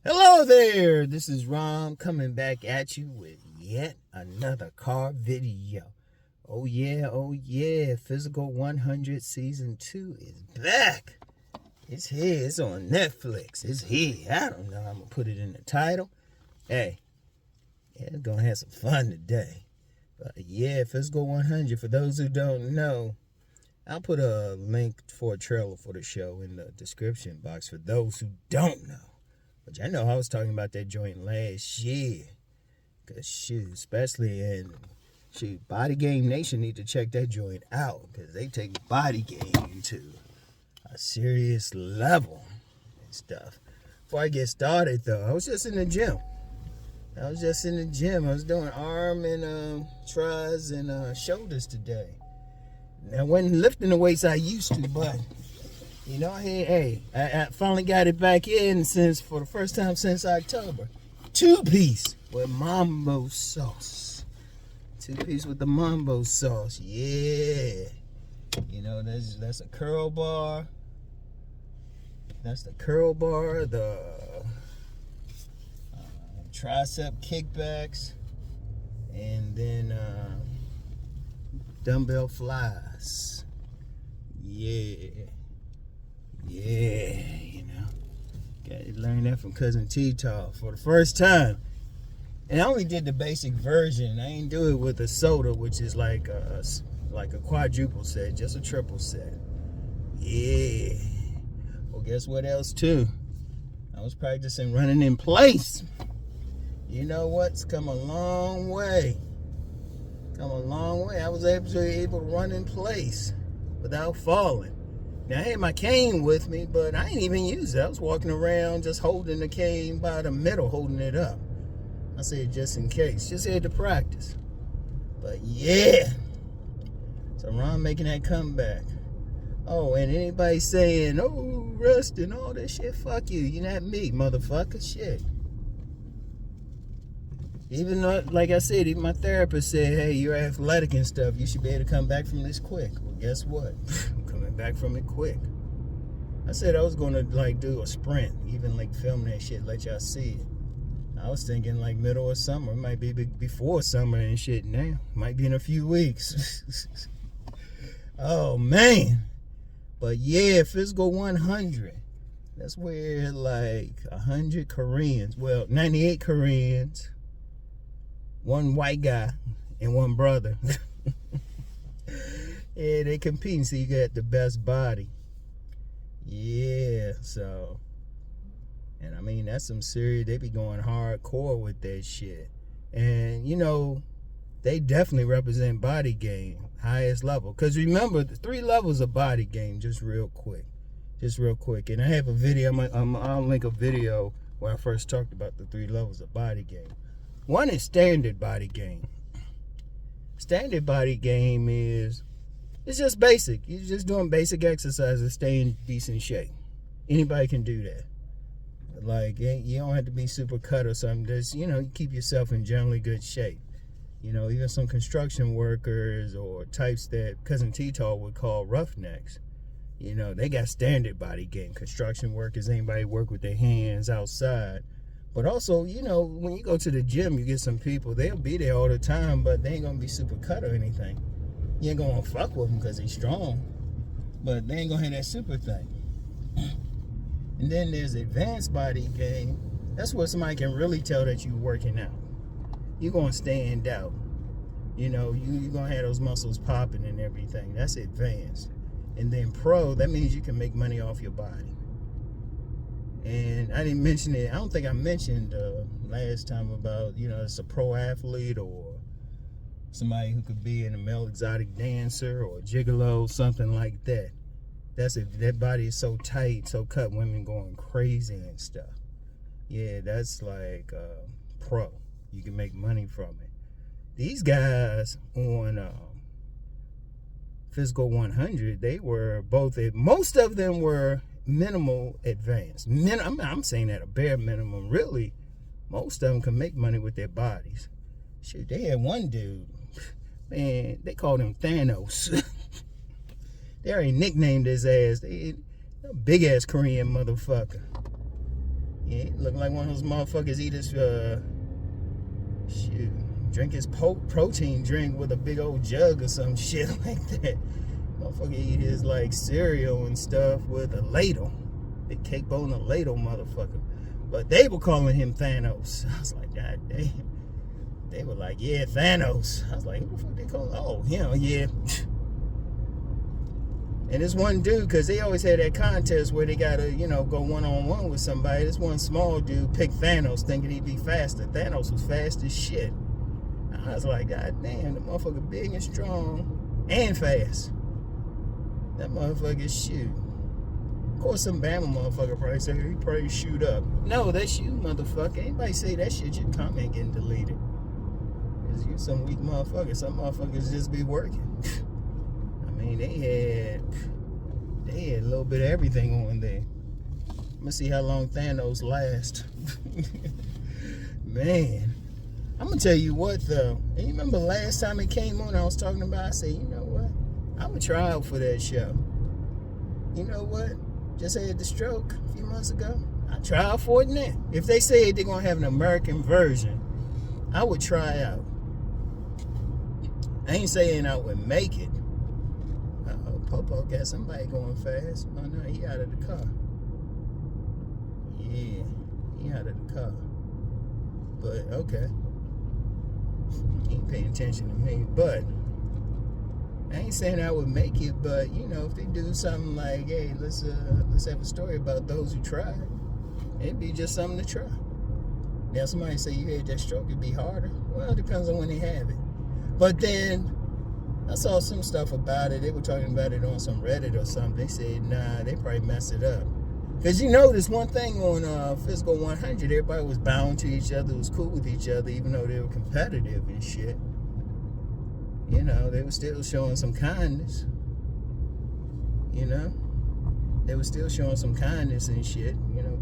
Hello there, this is Rom coming back at you with yet another car video. Oh yeah, Physical 100 Season 2 is back. It's here, it's on Netflix, it's here. I don't know, I'm gonna put it in the title. Hey, yeah, we're gonna have some fun today. But yeah, Physical 100, for those who don't know, I'll put a link for a trailer for the show in the description box for those who don't know. But I know I was talking about that joint last year. Because shoot, especially in Body Game Nation need to check that joint out. Because they take body game to a serious level and stuff. Before I get started though, I was just in the gym. I was doing arm and tries and shoulders today. I wasn't lifting the weights I used to, but you know, I finally got it back in for the first time since October. 2-piece with mambo sauce. 2-piece with the mambo sauce, yeah. You know, that's a curl bar. That's the curl bar, the tricep kickbacks, and then dumbbell flies. Yeah, you know, got to learn that from Cousin T-Tal for the first time. And I only did the basic version. I ain't do it with a soda, which is like a quadruple set, just a triple set. Yeah. Well, guess what else too? I was practicing running in place. You know what's come a long way. I was able to run in place without falling. Now, I had my cane with me, but I ain't even use it. I was walking around just holding the cane by the middle, holding it up. I said just in case. Just had to practice. But yeah. So Ron making that comeback. Oh, and anybody saying, oh, rest and all that shit, fuck you. You're not me, motherfucker. Shit. Even though, like I said, even my therapist said, hey, you're athletic and stuff. You should be able to come back from this quick. Well, guess what? I'm coming back from it quick. I said I was going to, do a sprint. Even, film that shit, let y'all see it. I was thinking, middle of summer. It might be before summer and shit now. Might be in a few weeks. Oh, man. But, yeah, Physical 100. That's where, 100 Koreans. Well, 98 Koreans. One white guy and one brother. Yeah, they compete and see you got the best body. Yeah, so. And I mean, that's some serious, they be going hardcore with that shit. And, you know, they definitely represent body game, highest level. Because remember, the 3 levels of body game, just real quick. And I have a video, I'll link a video where I first talked about the 3 levels of body game. One is standard body game. Standard body game it's just basic. You're just doing basic exercises, stay in decent shape. Anybody can do that. You don't have to be super cut or something. Just, you keep yourself in generally good shape. Even some construction workers or types that Cousin T-Tal would call roughnecks. They got standard body game. Construction workers, anybody work with their hands outside. But also, when you go to the gym, you get some people, they'll be there all the time, but they ain't going to be super cut or anything. You ain't going to fuck with them because they strong, but they ain't going to have that super thing. And then there's advanced body game. That's where somebody can really tell that you're working out. You're going to stand out. You're going to have those muscles popping and everything. That's advanced. And then pro, that means you can make money off your body. And I didn't mention it. I don't think I mentioned last time about, it's a pro athlete or somebody who could be a male exotic dancer or gigolo, something like that. That's if that body is so tight, so cut, women going crazy and stuff. Yeah, that's pro. You can make money from it. These guys on Physical 100, they were both, most of them were minimal advanced. I'm saying at a bare minimum, really, most of them can make money with their bodies. Shit, they had one dude, man, they called him Thanos. They already nicknamed his ass. A big ass Korean motherfucker. Yeah, he look like one of those motherfuckers eat his, drink his protein drink with a big old jug or some shit like that. Motherfucker eat his, like, cereal and stuff with a ladle. Big cake bowl and a ladle, motherfucker. But they were calling him Thanos. I was like, God damn. They were like, yeah, Thanos. I was like, who the fuck they call him? Oh, him, yeah. And this one dude, because they always had that contest where they got to, go one-on-one with somebody. This one small dude picked Thanos thinking he'd be faster. Thanos was fast as shit. I was like, God damn, the motherfucker big and strong and fast. That motherfucker shoot. Of course, some Bama motherfucker probably say he probably shoot up. No, that's you, motherfucker. Anybody say that shit, your comment getting deleted. Cause you some weak motherfucker. Some motherfuckers just be working. I mean, they had a little bit of everything on there. I'm gonna see how long Thanos lasts. Man, I'm gonna tell you what though. And you remember last time it came on, I was talking about. I said, you know what? I'm gonna try out for that show. You know what? Just had the stroke a few months ago. I try out for it now. If they say they're gonna have an American version, I would try out. I ain't saying I would make it. Popo got somebody going fast. Oh no, he out of the car. Yeah, he out of the car. But okay. He ain't paying attention to me. But I ain't saying I would make it, but if they do something like, hey, let's have a story about those who tried, it'd be just something to try. Now somebody say you had that stroke, it'd be harder. Well, it depends on when they have it. But then I saw some stuff about it. They were talking about it on some Reddit or something. They said, nah, they probably messed it up. Because this one thing on Physical 100, everybody was bound to each other, was cool with each other, even though they were competitive and shit. They were still showing some kindness. They were still showing some kindness and shit,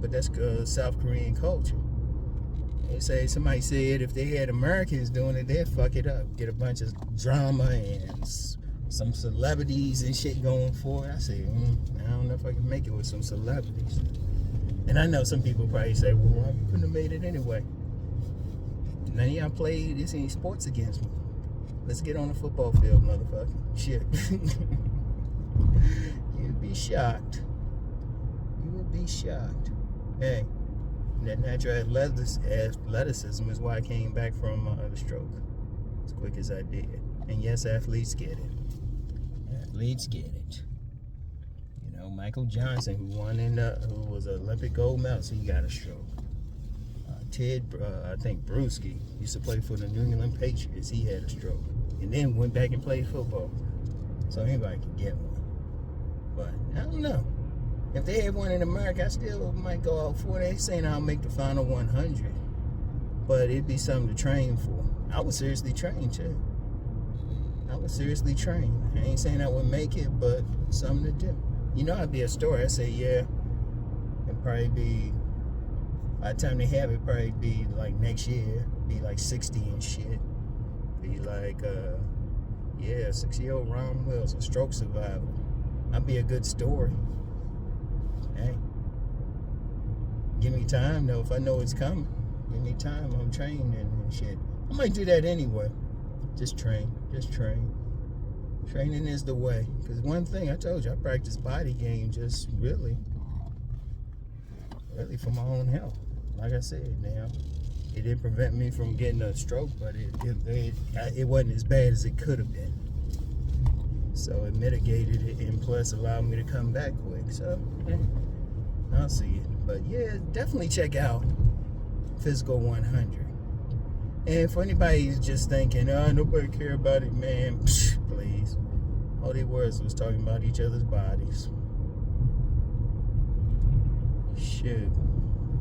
but that's South Korean culture. Somebody said if they had Americans doing it, they'd fuck it up. Get a bunch of drama and some celebrities and shit going for it. I said, I don't know if I can make it with some celebrities. And I know some people probably say, well, I couldn't have made it anyway. None of y'all play this any sports against me. Let's get on the football field, motherfucker. Shit. You'd be shocked. You would be shocked. Hey, that natural athleticism is why I came back from the stroke as quick as I did. And yes, athletes get it. Athletes get it. Michael Johnson, who was an Olympic gold medalist, he got a stroke. I think Brewski used to play for the New England Patriots. He had a stroke. And then went back and played football. So anybody can get one. But I don't know. If they have one in America, I still might go out for it. They saying I'll make the final 100. But it'd be something to train for. I would seriously train too. I ain't saying I would make it, but something to do. I'd be a story. I say, yeah, it'd probably be, by the time they have it, probably be like next year, be like 60 and shit. Be like, 60-year-old RomWills, a stroke survivor. I'd be a good story. Hey, give me time though. If I know it's coming, give me time. I'm training and shit. I might do that anyway. Just train. Training is the way. Because one thing I told you, I practice body game just really for my own health. Like I said, now it didn't prevent me from getting a stroke, but it wasn't as bad as it could have been. So it mitigated it, and plus allowed me to come back quick. So yeah, I'll see it. But yeah, definitely check out Physical 100. And for anybody who's just thinking, nobody care about it, man, please. All they was talking about each other's bodies. Shit.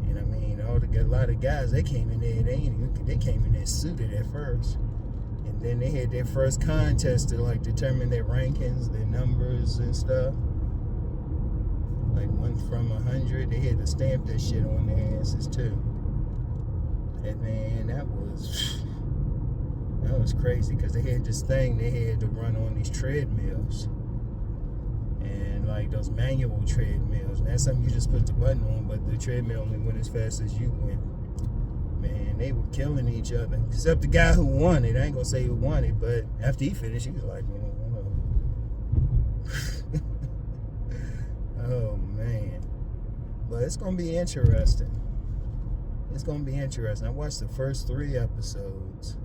And I mean, a lot of guys, they came in there, they came in there suited at first. And then they had their first contest to like determine their rankings, their numbers and stuff. Like 1 from 100, they had to stamp that shit on their asses too. And man, that was crazy because they had this thing they had to run on these treadmills. And like those manual treadmills, that's something you just put the button on, but the treadmill only went as fast as you went. Man, they were killing each other. Except the guy who won it. I ain't gonna say who won it, but after he finished, he was like, oh man. But it's gonna be interesting. It's gonna be interesting. I watched the first 3 episodes,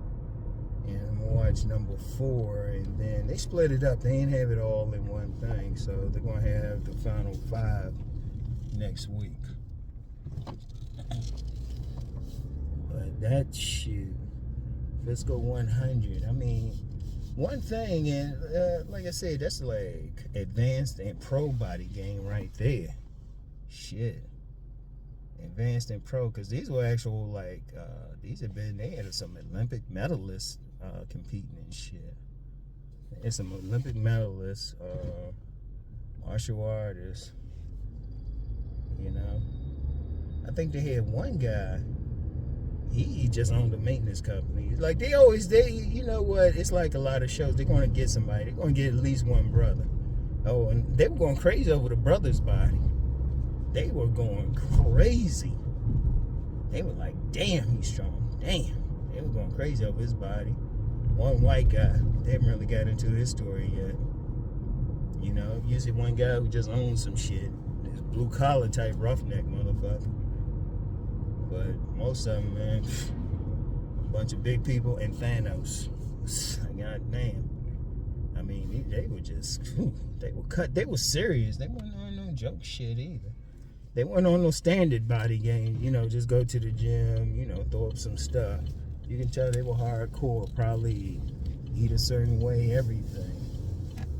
and I'm gonna watch number 4, and then they split it up. They ain't have it all in one thing, so they're gonna have the final 5 next week. But that shit, Fiscal 100. I mean, one thing, and like I said, that's like advanced and pro body game right there. Shit. Advanced and pro, because these were actual, like, they had some Olympic medalists competing and shit. There's some Olympic medalists, martial artists, you know. I think they had one guy, he just owned a maintenance company. Like, you know what, it's like a lot of shows, they're going to get somebody, they're going to get at least one brother. Oh, and they were going crazy over the brother's body. They were going crazy. They were like, damn, he's strong. Damn. They were going crazy over his body. One white guy, they haven't really got into his story yet. You know, usually one guy who just owns some shit. This blue collar type roughneck motherfucker. But most of them, man, a bunch of big people and Thanos. God damn. I mean, they were just, they were cut. They were serious. They weren't on no joke shit either. They weren't on no standard body game, you know, just go to the gym, you know, throw up some stuff. You can tell they were hardcore, probably eat a certain way, everything.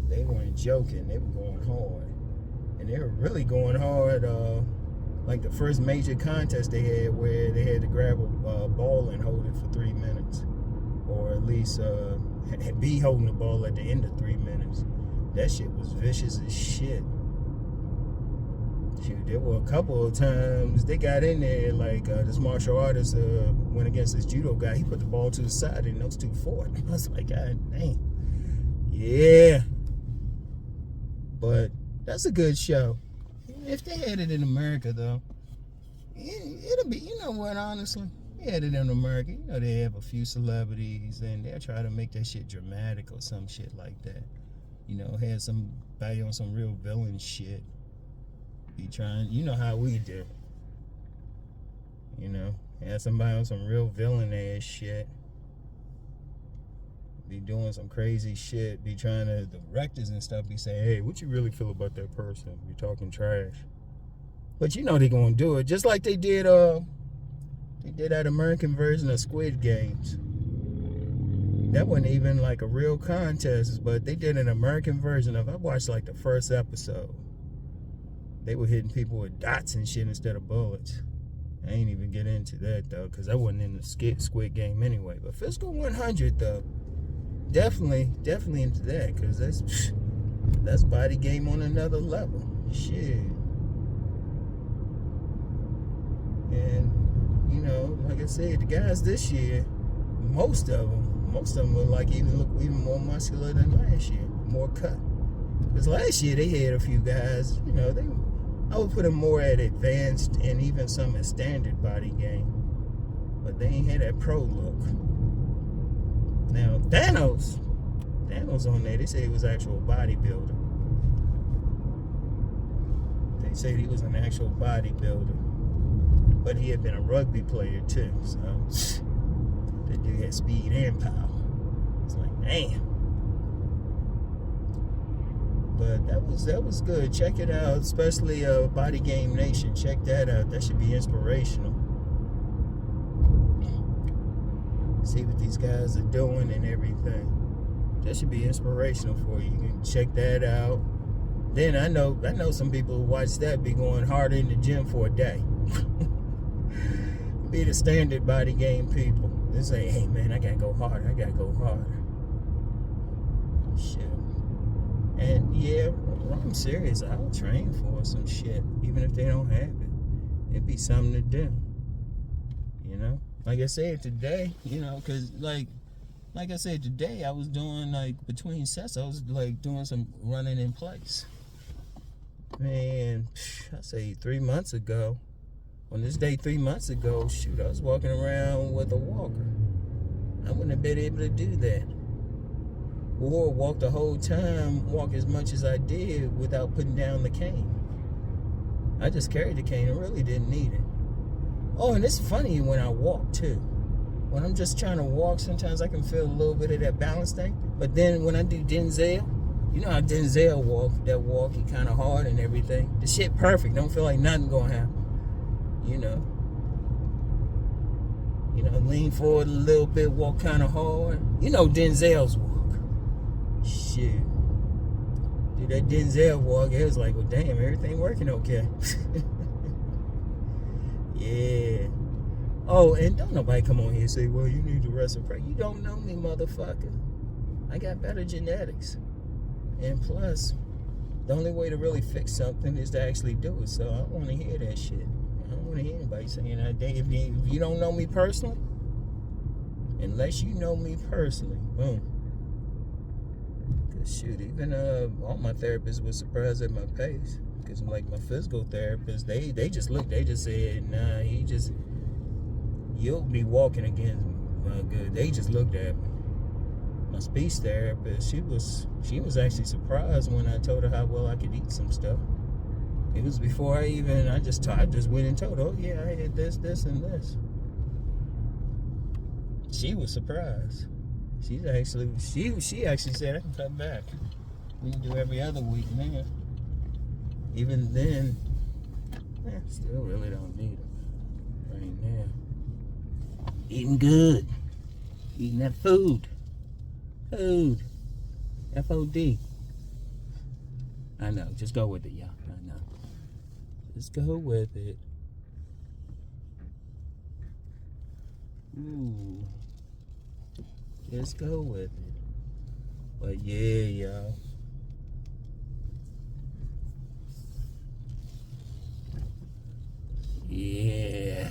They weren't joking, they were going hard. And they were really going hard, like the first major contest they had where they had to grab a ball and hold it for 3 minutes. Or at least be holding the ball at the end of 3 minutes. That shit was vicious as shit. Shoot, there were a couple of times they got in there, like this martial artist went against this judo guy. He put the ball to the side and those two fought. I was like, God dang. Yeah. But that's a good show. If they had it in America, though, it'll be, you know what, honestly, they had it in America, you know, they have a few celebrities and they'll try to make that shit dramatic or some shit like that. You know, have somebody on some real villain shit. Be trying, you know how we do. You know, have somebody on some real villain ass shit. Be doing some crazy shit. Be trying to, the directors and stuff be saying, hey, what you really feel about that person? Be talking trash. But you know they gonna do it. Just like they did that American version of Squid Games. That wasn't even like a real contest, but they did an American version of it. I watched like the first episode. They were hitting people with dots and shit instead of bullets. I ain't even get into that though, because I wasn't in the Squid Game anyway. But Fiscal 100 though, definitely into that, because that's body game on another level. Shit. And you know, like I said, the guys this year, most of them look even more muscular than last year, more cut. Because last year they had a few guys, you know, I would put them more at advanced and even some at standard body game. But they ain't had that pro look. Now, Thanos on there, they say he was actual bodybuilder. They said he was an actual bodybuilder. But he had been a rugby player too, so that dude had speed and power. It's like, damn. But that was good. Check it out, especially Body Game Nation. Check that out. That should be inspirational. See what these guys are doing and everything. That should be inspirational for you. You can check that out. Then I know some people who watch that be going harder in the gym for a day. Be the standard body game people. They say, hey man, I gotta go harder. Shit. And yeah, I'm serious. I'll train for some shit, even if they don't have it. It'd be something to do. You know? Like I said today, you know, because like I said today, I was doing like between sets, I was like doing some running in place. man, I say 3 months ago. On this day 3 months ago, shoot, I was walking around with a walker. I wouldn't have been able to do that. Or walk the whole time, walk as much as I did without putting down the cane. I just carried the cane and really didn't need it. Oh, and it's funny when I walk too. When I'm just trying to walk, sometimes I can feel a little bit of that balance thing. But then when I do Denzel, you know how Denzel walk, he kind of hard and everything. The shit perfect, don't feel like nothing gonna happen. You know, lean forward a little bit, walk kind of hard. You know Denzel's walk. Shit. Dude, that Denzel walk, it was like, well, damn, everything working okay. Yeah. Oh, and don't nobody come on here and say, well, you need to rest and pray. You don't know me, motherfucker. I got better genetics. And plus, the only way to really fix something is to actually do it. So I don't want to hear that shit. I don't want to hear anybody saying that. If you don't know me personally, unless you know me personally, boom. Because shoot, even all my therapists were surprised at my pace. Because like my physical therapist, they just looked, they just said, nah, you'll be walking again good. They just looked at me. My speech therapist, she was actually surprised when I told her how well I could eat some stuff. It was before I just went and told her, oh yeah, I had this, and this. She was surprised. She actually said I can cut back. We can do every other week now. Even then, still really don't need it right now. Eating good. Eating that food. Food. F-O-D. I know. Just go with it, y'all. I know. Just go with it. Ooh. Just go with it. But yeah, y'all. Yeah.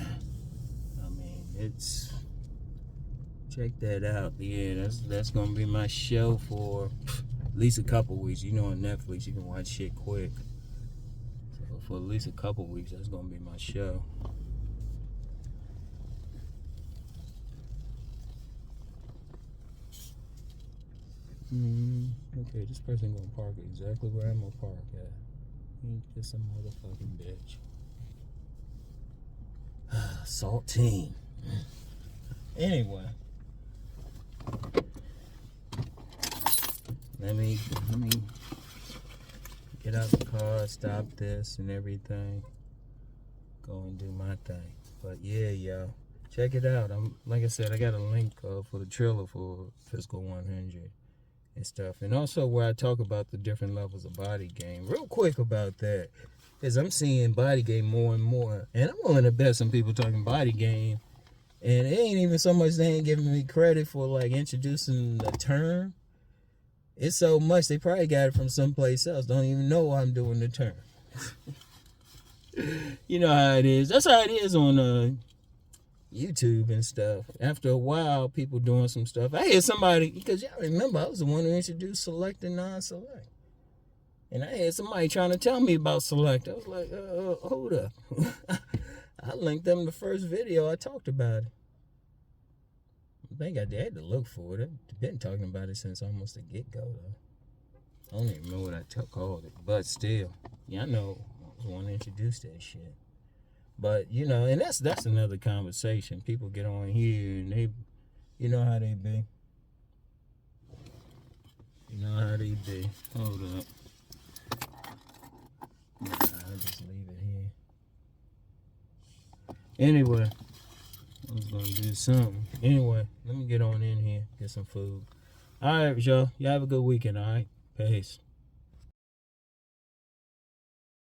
I mean, check that out. Yeah, that's gonna be my show for at least a couple weeks. You know, on Netflix you can watch shit quick. So for at least a couple weeks, that's gonna be my show. Okay, this person gonna park exactly where I'm gonna park at. Ain't just a motherfucking bitch. Saltine. Anyway, let me get out the car, stop this and everything, go and do my thing. But yeah, y'all, check it out. Like I said, I got a link for the trailer for Fiscal 100 and stuff, and also where I talk about the different levels of body game. Real quick about that. Because I'm seeing body game more and more. And I'm willing to bet some people talking body game. And it ain't even so much they ain't giving me credit for like introducing the term. It's so much they probably got it from someplace else. Don't even know I'm doing the term. You know how it is. That's how it is on YouTube and stuff. After a while, people doing some stuff. I had somebody, because y'all remember, I was the one who introduced select and non-select. And I had somebody trying to tell me about select. I was like, hold up. I linked them the first video. I talked about it. I think I had to look for it. I've been talking about it since almost the get-go, though. I don't even remember what I called it. But still, yeah, I know I was the one to introduce that shit. But, you know, and that's another conversation. People get on here and they, you know how they be. You know how they be. Hold up. Nah, I'll just leave it here. Anyway, I was gonna do something. Anyway, let me get on in here, get some food. Alright, y'all. Y'all have a good weekend, alright? Peace.